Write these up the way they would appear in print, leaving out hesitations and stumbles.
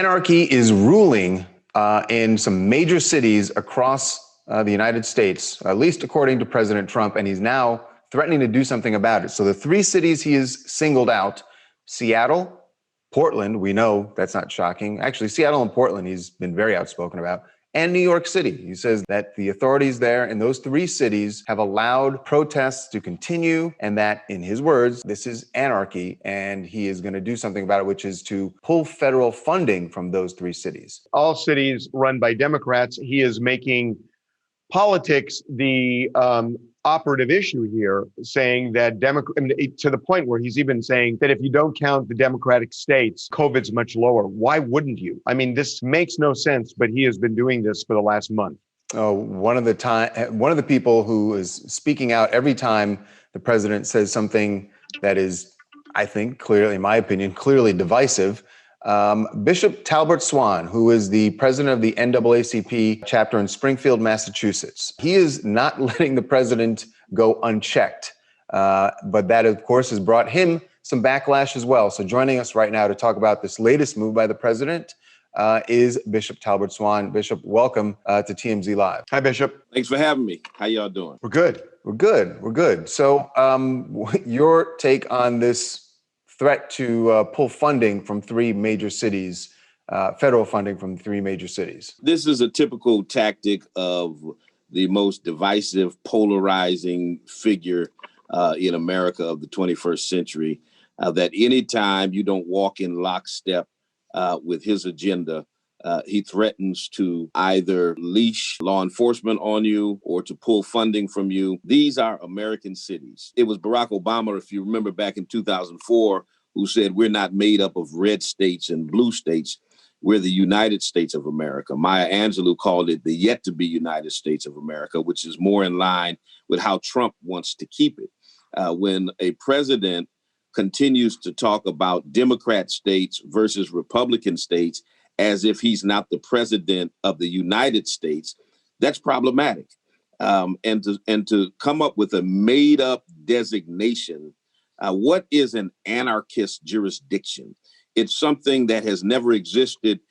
Anarchy is ruling in some major cities across the United States, at least according to President Trump, and he's now threatening to do something about it. So the three cities he has singled out: Seattle, Portland, we know that's not shocking. Actually, Seattle and Portland, he's been very outspoken about, and New York City. He says that the authorities there in those three cities have allowed protests to continue, and that, in his words, this is anarchy, and he is going to do something about it, which is to pull federal funding from those three cities. All cities run by Democrats. He is making politics the operative issue here, saying that to the point where he's even saying that if you don't count the Democratic states, COVID's much lower. Why wouldn't you? I mean, this makes no sense, but he has been doing this for the last month. One of the people who is speaking out every time the president says something that is, I think, clearly, in my opinion, clearly divisive. Bishop Talbert Swan, who is the president of the NAACP chapter in Springfield, Massachusetts. He is not letting the president go unchecked. But that, of course, has brought him some backlash as well. So joining us right now to talk about this latest move by the president is Bishop Talbert Swan. Bishop, welcome to TMZ Live. Hi, Bishop. Thanks for having me. How y'all doing? We're good. We're good. We're good. So your take on this threat to pull funding from three major cities, federal funding from three major cities? This is a typical tactic of the most divisive, polarizing figure in America of the 21st century, that anytime you don't walk in lockstep with his agenda, he threatens to either leash law enforcement on you or to pull funding from you. These are American cities. It was Barack Obama, if you remember back in 2004, who said we're not made up of red states and blue states. We're the United States of America. Maya Angelou called it the yet to be United States of America, which is more in line with how Trump wants to keep it. When a president continues to talk about Democrat states versus Republican states as if he's not the president of the United States, that's problematic. And to come up with a made up designation. What is an anarchist jurisdiction? It's something that has never existed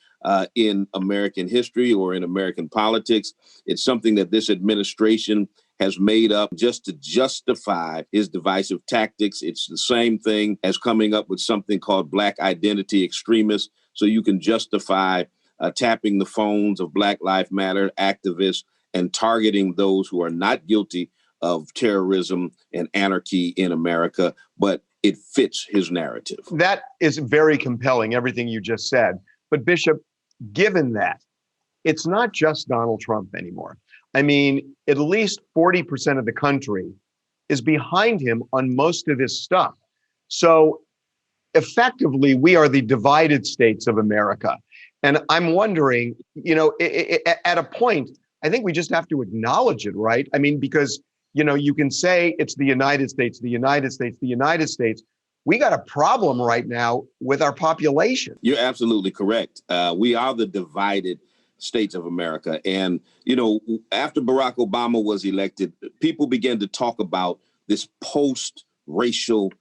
in American history or in American politics. It's something that this administration has made up just to justify his divisive tactics. It's the same thing as coming up with something called Black identity extremists, so you can justify tapping the phones of Black Lives Matter activists and targeting those who are not guilty of terrorism and anarchy in America, but it fits his narrative. That is very compelling, everything you just said. But Bishop, given that, it's not just Donald Trump anymore. I mean, at least 40% of the country is behind him on most of this stuff. So effectively, we are the divided states of America. And I'm wondering, at a point, I think we just have to acknowledge it, right? I mean, because you can say it's the United States, the United States, the United States. We got a problem right now with our population. You're absolutely correct. We are the divided states of America. And, after Barack Obama was elected, people began to talk about this post-racial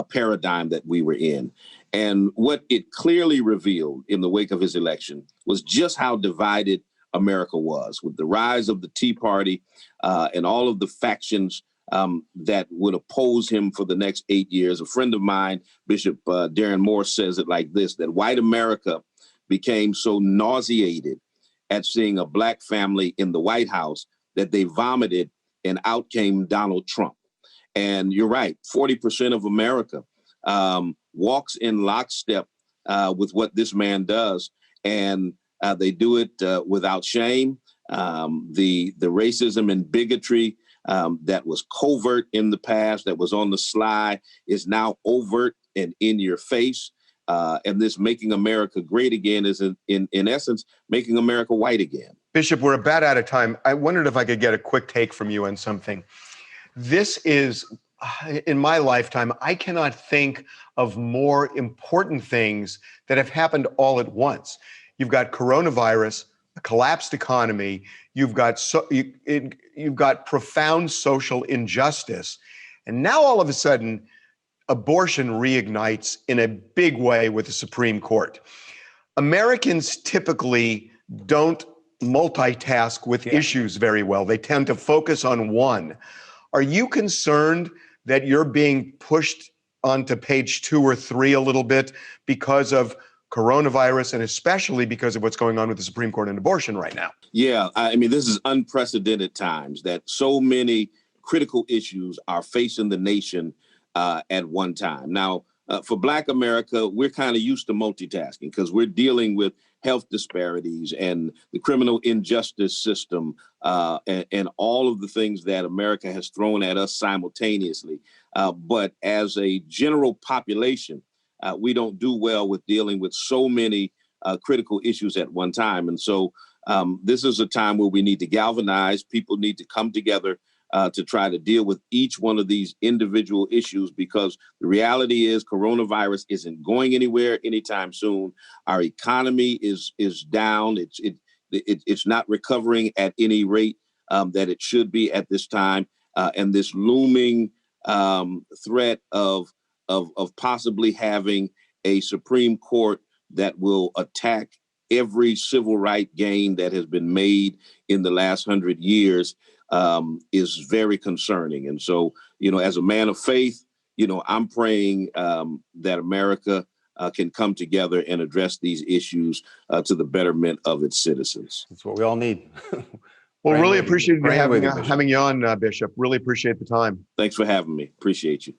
paradigm that we were in. And what it clearly revealed in the wake of his election was just how divided America was, with the rise of the Tea Party and all of the factions that would oppose him for the next 8 years. A friend of mine, Bishop Darren Moore, says it like this, that white America became so nauseated at seeing a Black family in the White House that they vomited, and out came Donald Trump. And you're right, 40% of America walks in lockstep with what this man does. And they do it without shame. The racism and bigotry that was covert in the past, that was on the sly, is now overt and in your face. And this making America great again is, in essence, making America white again. Bishop, we're about out of time. I wondered if I could get a quick take from you on something. This is, in my lifetime, I cannot think of more important things that have happened all at once. You've got coronavirus, a collapsed economy. You've got profound social injustice, and now all of a sudden, abortion reignites in a big way with the Supreme Court. Americans typically don't multitask with issues very well. They tend to focus on one. Are you concerned that you're being pushed onto page 2 or 3 a little bit because of coronavirus, and especially because of what's going on with the Supreme Court and abortion right now? Yeah, I mean, this is unprecedented times that so many critical issues are facing the nation at one time. Now, for Black America, we're kind of used to multitasking because we're dealing with health disparities and the criminal injustice system and all of the things that America has thrown at us simultaneously. But as a general population, we don't do well with dealing with so many critical issues at one time. And so this is a time where we need to galvanize. People need to come together to try to deal with each one of these individual issues, because the reality is coronavirus isn't going anywhere anytime soon. Our economy is down. It's not recovering at any rate that it should be at this time. And this looming threat of possibly having a Supreme Court that will attack every civil right gain that has been made in the last 100 years is very concerning. And so, as a man of faith, I'm praying that America can come together and address these issues to the betterment of its citizens. That's what we all need. Well, really appreciate Praying with you, having you on, Bishop. Really appreciate the time. Thanks for having me. Appreciate you.